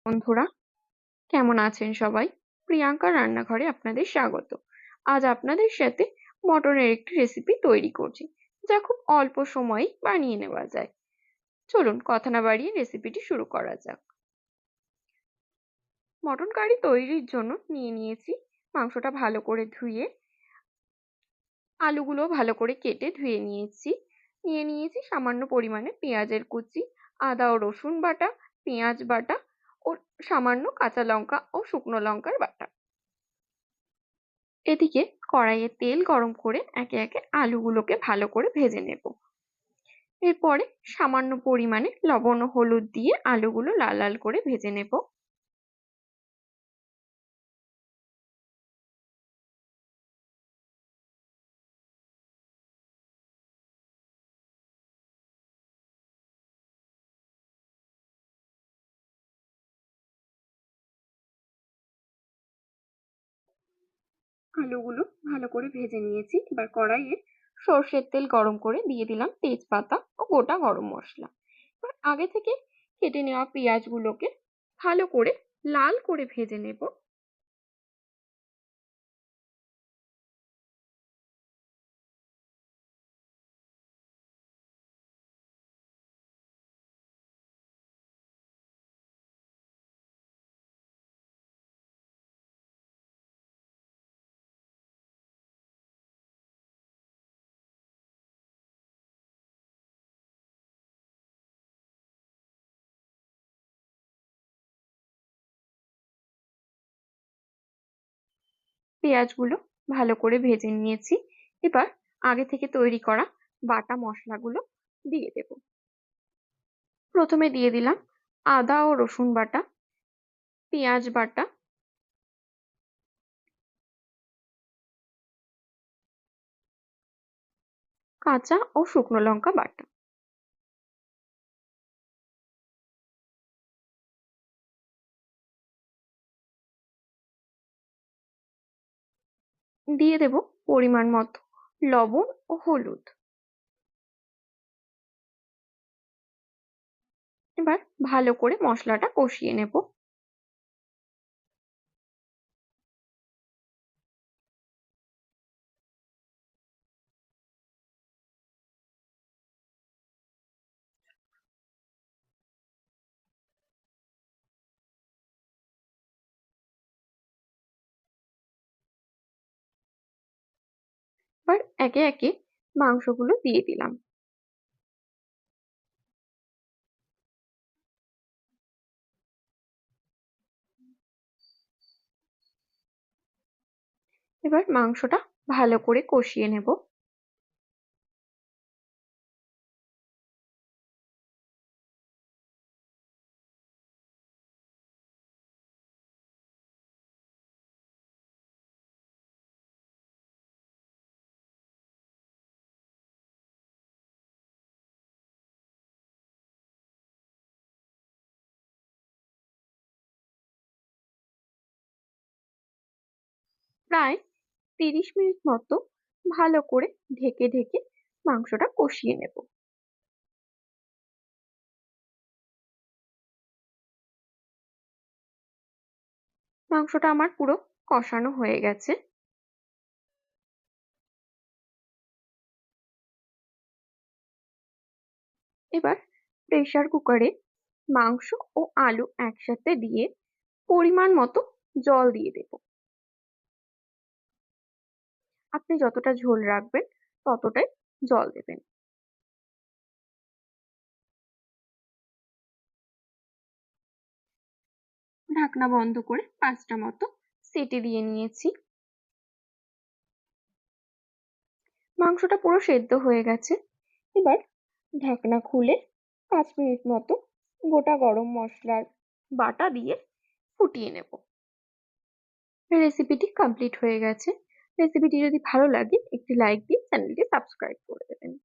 বন্ধুরা, কেমন আছেন সবাই? প্রিয়াঙ্কা রান্নাঘরে আপনাদের স্বাগত। আজ আপনাদের সাথে মটনের একটি রেসিপি তৈরি করছি, যা খুব অল্প সময়ে বানিয়ে নেওয়া যায়। চলুন কথা না বাড়িয়ে রেসিপিটি শুরু করা যাক। মটন কারি তৈরির জন্য নিয়ে নিয়েছি মাংসটা ভালো করে ধুয়ে, আলুগুলো ভালো করে কেটে ধুয়ে নিয়েছি। নিয়ে নিয়েছি সামান্য পরিমাণে পেঁয়াজের কুচি, আদা ও রসুন বাটা, পেঁয়াজ বাটা ও সামান্য কাঁচা লঙ্কা ও শুকনো লঙ্কার বাটা। এদিকে কড়াইয়ে তেল গরম করে একে একে আলুগুলোকে ভালো করে ভেজে নেব। এরপরে সামান্য পরিমাণে লবণ ও হলুদ দিয়ে আলুগুলো লাল লাল করে ভেজে নেব। আলুগুলো ভালো করে ভেজে নিয়েছি। এবার কড়াইয়ে সর্ষের তেল গরম করে দিয়ে দিলাম তেজপাতা ও গোটা গরম মশলা। এবার আগে থেকে কেটে নেওয়া পেঁয়াজগুলোকে ভালো করে লাল করে ভেজে নেব। পেঁয়াজগুলো ভালো করে ভেজে নিয়েছি। এবার আগে থেকে তৈরি করা বাটা মশলাগুলো দিয়ে দেব। প্রথমে দিয়ে দিলাম আদা ও রসুন বাটা, পেঁয়াজ বাটা, কাঁচা ও শুকনো লঙ্কা বাটা। দিয়ে দেব পরিমাণ মতো লবণ ও হলুদ। এবার ভালো করে মশলাটা কষিয়ে নেব। এবার একে একে মাংসগুলো দিয়ে দিলাম। এবার মাংসটা ভালো করে কষিয়ে নেব। প্রায় 30 মিনিট মতো ভালো করে ঢেকে ঢেকে মাংসটা কষিয়ে নেব। মাংসটা আমার পুরো কষানো হয়ে গেছে। এবার প্রেসার কুকারে মাংস ও আলু একসাথে দিয়ে পরিমাণ মতো জল দিয়ে দেব। আপনি যতটা ঝোল রাখবেন ততটাই জল দেবেন। ঢাকনা বন্ধ করে 5টা মতো সিটি দিয়ে নিয়েছি। মাংসটা পুরো সেদ্ধ হয়ে গেছে। এবার ঢাকনা খুলে 5 মিনিট মতো গোটা গরম মশলার বাটা দিয়ে ফুটিয়ে নেব। রেসিপিটি কমপ্লিট হয়ে গেছে। রেসিপিটি যদি ভালো লাগে একটি লাইক দিয়ে চ্যানেলটি সাবস্ক্রাইব করে দেবেন।